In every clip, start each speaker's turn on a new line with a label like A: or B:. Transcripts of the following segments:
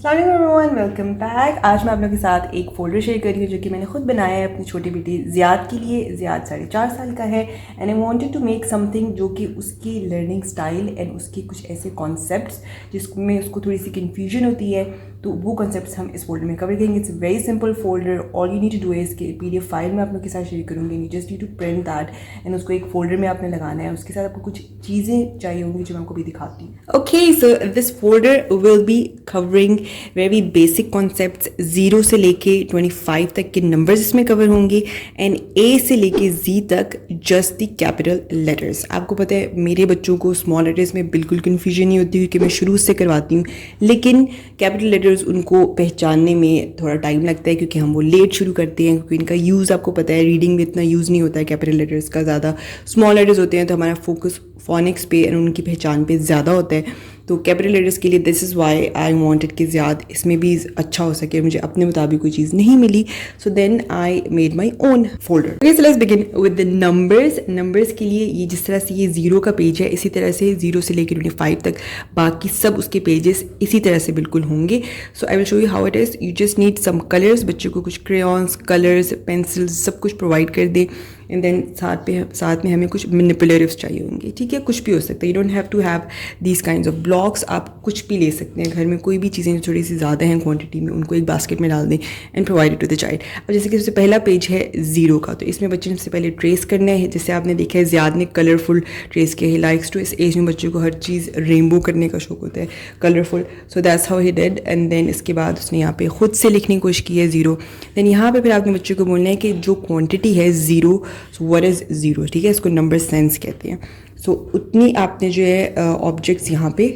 A: Everyone, welcome back. आज मैं आप लोगों के साथ एक फ़ोल्डर शेयर कर रही हूँ जो कि मैंने खुद बनाया है अपनी छोटी बेटी ज़ियाद के लिए। ज़ियाद 4.5 साल का है and I wanted to make something जो कि उसकी लर्निंग स्टाइल एंड उसके कुछ ऐसे कॉन्सेप्ट्स जिसमें उसको थोड़ी सी कन्फ्यूजन होती है, तो वो कॉन्सेप्ट्स हम इस फोल्डर में कवर करेंगे। It's very simple folder. All you need to do है इसके PDF फाइल में आप लोग के साथ शेयर करूँगी। You just need to print that and उसको एक फोल्डर में आपने लगाना है। उसके साथ आपको कुछ चीज़ें चाहिए होंगी जो मैं आपको भी दिखाती हूँ। Okay, so this folder will be covering very basic concepts. 0 से लेके 25 तक के नंबर्स इसमें कवर होंगे एंड A से लेके Z तक जस्ट द कैपिटल लेटर्स। आपको पता है मेरे बच्चों को स्मॉल लेटर्स में बिल्कुल कन्फ्यूजन नहीं होती क्योंकि मैं शुरू से करवाती हूँ, लेकिन कैपिटल लेटर्स उनको पहचानने में थोड़ा टाइम लगता है क्योंकि हम वो लेट शुरू करते हैं, क्योंकि इनका यूज़ आपको पता है रीडिंग में इतना यूज़ नहीं होता है कैपिटल लेटर्स का। ज़्यादा स्मॉल लेटर्स होते हैं तो हमारा फोकस फोनिक्स पे और उनकी पहचान पे ज़्यादा होता है। तो कैपिटल लेटर्स के लिए this is why I wanted कि ज़्यादा इसमें भी अच्छा हो सके। मुझे अपने मुताबिक कोई चीज़ नहीं मिली, so then I made my own folder. Okay, so let's begin with the numbers. Numbers के लिए ये जिस तरह से ये 0 का पेज है, इसी तरह से 0 से लेकर 25 तक बाकी सब उसके पेजेस इसी तरह से बिल्कुल होंगे। So I will show you how it is. You just need some colours. बच्चों को कुछ क्रेयॉन्स, कलर्स, पेंसिल्स सब कुछ प्रोवाइड कर दे एंड देन साथ में हमें कुछ मैनिपुलेटिव्स चाहिए होंगे। ठीक है, कुछ भी हो सकता है। You don't have to have these kinds of blocks. आप कुछ भी ले सकते हैं घर में, कोई भी चीज़ें जो थोड़ी सी ज़्यादा हैं क्वांटिटी में, उनको एक बास्केट में डाल दें and provide to the child. अब जैसे कि सबसे पहला पेज है 0 का, तो इसमें बच्चे ने सबसे पहले ट्रेस करना है। जैसे आपने देखा है ज़ियाद ने कलरफुल ट्रेस किया है। लाइक्स टू, इस एज में बच्चों को हर चीज़ रेनबो करने का शौक होता है, colourful. So that's how he did. And then इसके बाद उसने यहाँ पे खुद से लिखने की कोशिश की है 0। देन यहाँ पे फिर आपने बच्चों को बोलना है कि जो क्वांटिटी है 0, सो व्हाट इज़ 0। ठीक है, इसको नंबर सेंस कहते हैं। सो उतनी आपने जो है ऑब्जेक्ट्स यहाँ पे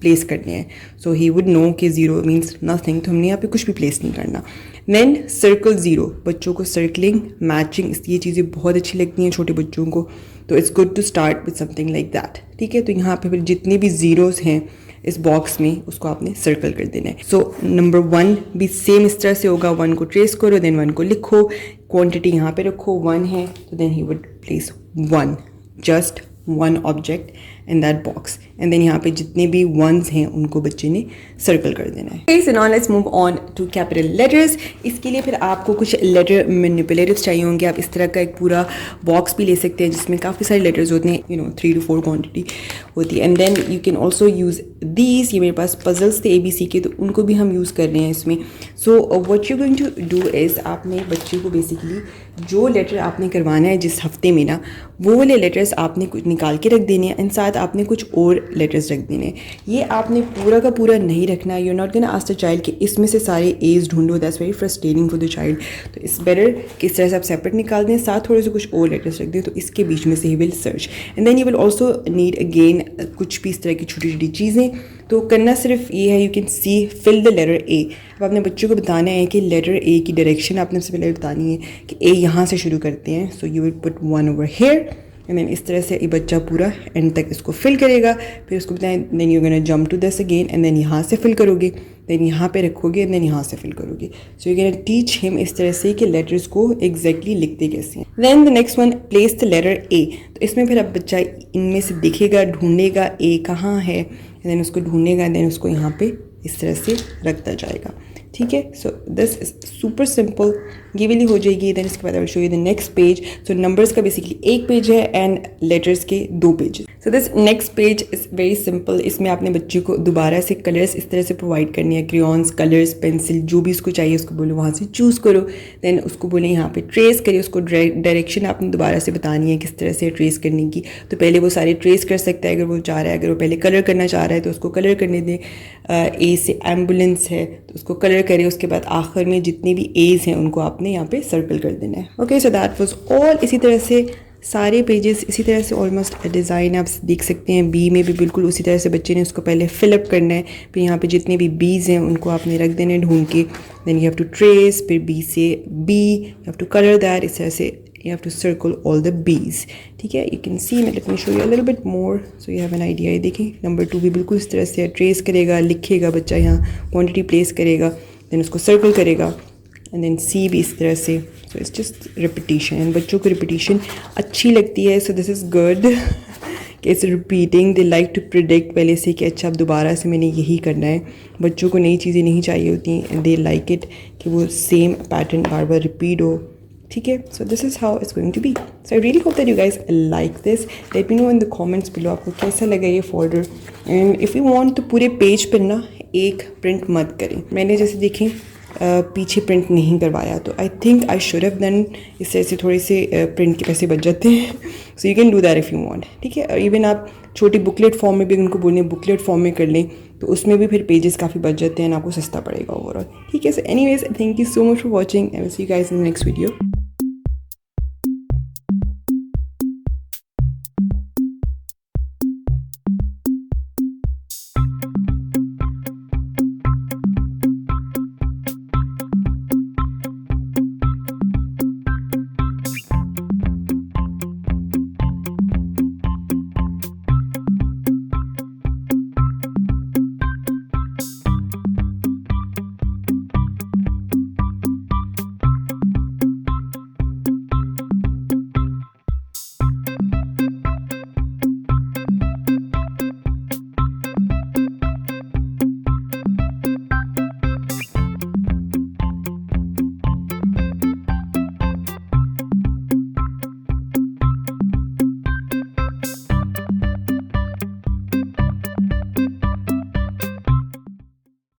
A: प्लेस करने हैं। सो ही वुड नो कि 0 मीन्स नथिंग, तो हमने यहाँ पे कुछ भी प्लेस नहीं करना। Then circle 0। बच्चों को सर्कलिंग, मैचिंग, ये चीज़ें बहुत अच्छी लगती हैं छोटे बच्चों को, तो it's good to start with something like that. ठीक है, तो यहाँ पे फिर जितने भी ज़ीरोज़ हैं इस बॉक्स में उसको आपने सर्कल कर देना है। सो नंबर 1 भी सेम इस तरह से होगा। 1 को ट्रेस करो, देन 1 को लिखो, क्वांटिटी यहाँ पे रखो 1 है, तो then he would place 1, just 1 object in that box. And then यहाँ पे जितने भी 1s हैं उनको बच्चे ने सर्कल कर देना है। Okay, so now let's move on to capital letters। इसके लिए फिर आपको कुछ लेटर मैनिपुलेटिव्स चाहिए होंगे। आप इस तरह का एक पूरा बॉक्स भी ले सकते हैं जिसमें काफ़ी सारे लेटर्स होते हैं, 3 to 4 क्वांटिटी होती है। And then you can also use these. ये मेरे पास पजल्स थे ABC के, तो उनको भी हम यूज़ कर रहे हैं इसमें। So what you going to do is, आपने बच्चे को बेसिकली जो लेटर आपने करवाना है जिस हफ्ते में ना, वो वाले लेटर्स आपने कुछ निकाल के रख देने हैं एंड साथ आपने कुछ और लेटर्स रख देने। ये आपने पूरा का पूरा नहीं रखना। You are not gonna ask the child कि इसमें से सारे एज ढूंढो, that's very frustrating for the child. तो इट्स बेटर कि इस तरह से आप सेपरेट निकाल दें, साथ थोड़े से कुछ और लेटर्स रख दें, तो इसके बीच में से ही will search. And then you will also need again कुछ भी इस तरह की छोटी छोटी चीज़ें। तो करना सिर्फ ये है, you can see fill the letter A। अब आपने बच्चों को बताना है कि लेटर A की डायरेक्शन आपने सबसे पहले बतानी है कि A यहाँ से शुरू करते हैं। So you will put 1 over here and then इस तरह से ये बच्चा पूरा एंड तक इसको फिल करेगा। फिर उसको बताएं, then you gonna jump to this again and then यहाँ से फिल करोगे, देन यहाँ पे रखोगे एंड देन यहाँ से फिल करोगे। So you gonna teach him इस तरह से कि लेटर्स को एग्जैक्टली लिखते कैसे हैं। Then the next one, place the letter A। तो इसमें फिर अब बच्चा इनमें से दिखेगा, ढूंढेगा A कहाँ है, देन उसको ढूंढेगा, देन उसको यहाँ पे इस तरह से रखता जाएगा। ठीक है, so this is super simple. ये वाली हो जाएगी। देन इसके बाद आई will show you the next page. So numbers का बेसिकली एक पेज है एंड लेटर्स के 2 pages. So this next page is very simple. इसमें आपने बच्चे को दोबारा से कलर्स इस तरह से प्रोवाइड करनी है, क्रेयॉन्स, कलर्स, पेंसिल, जो भी उसको चाहिए उसको बोलो वहाँ से चूज़ करो। देन उसको बोले यहाँ पे ट्रेस करिए, उसको डायरेक्शन आपने दोबारा से बतानी है किस तरह से ट्रेस करने की। तो पहले वो सारे ट्रेस कर सकता है अगर वो चाह रहा है। अगर वो पहले कलर करना चाह रहा है तो उसको कलर करने दें। A से एम्बुलेंस है तो उसको कलर करें। उसके बाद आखिर में जितने भी एज हैं उनको आपने यहाँ पे सर्कल कर देना है। Okay, so that was all. इसी तरह से सारे पेजेस इसी तरह से ऑलमोस्ट डिज़ाइन आप देख सकते हैं। B में भी बिल्कुल उसी तरह से बच्चे ने उसको पहले फिलअप करना है। फिर यहाँ पे जितने भी B's हैं उनको आपने रख देना है ढूंढ के। Then you have to trace, फिर B से B, you have to colour that. इस तरह से you have to circle all the B's। ठीक है, you can see, let me show you a little bit more so you have an idea। ये देखें, number 2 भी बिल्कुल इस तरह से ट्रेस करेगा, लिखेगा बच्चा, यहाँ क्वांटिटी प्लेस करेगा, देन उसको सर्कल करेगा एंड देन C भी इस तरह से। So it's just repetition and बच्चों को रिपीटिशन अच्छी लगती है, सो दिस इज़ गुड। कि it's repeating, they like to predict पहले से कि अच्छा अब दोबारा से मैंने यही करना है। बच्चों को नई चीज़ें नहीं चाहिए होती एंड दे लाइक इट कि वो सेम पैटर्न बार बार रिपीट हो, ठीक है। So this is how it's going to be. So I really hope that you guys like this. Let me know in the comments below आपको कैसा लगा ये folder. And if you want तो पूरे पेज पर ना एक प्रिंट मत करें। मैंने जैसे देखें पीछे प्रिंट नहीं करवाया, तो I think I should have done. इससे ऐसे थोड़े से प्रिंट के पैसे बच जाते हैं। So you can do that if you want, ठीक है। इवन आप छोटी बुकलेट फॉर्म में भी उनको बोलें बुकलेट फॉर्म में कर लें, तो उसमें भी फिर पेजेस काफ़ी बच जाते हैं, आपको सस्ता पड़ेगा ओवरऑल, ठीक है। So anyways, thank you so much for watching, I will see you guys in the next video.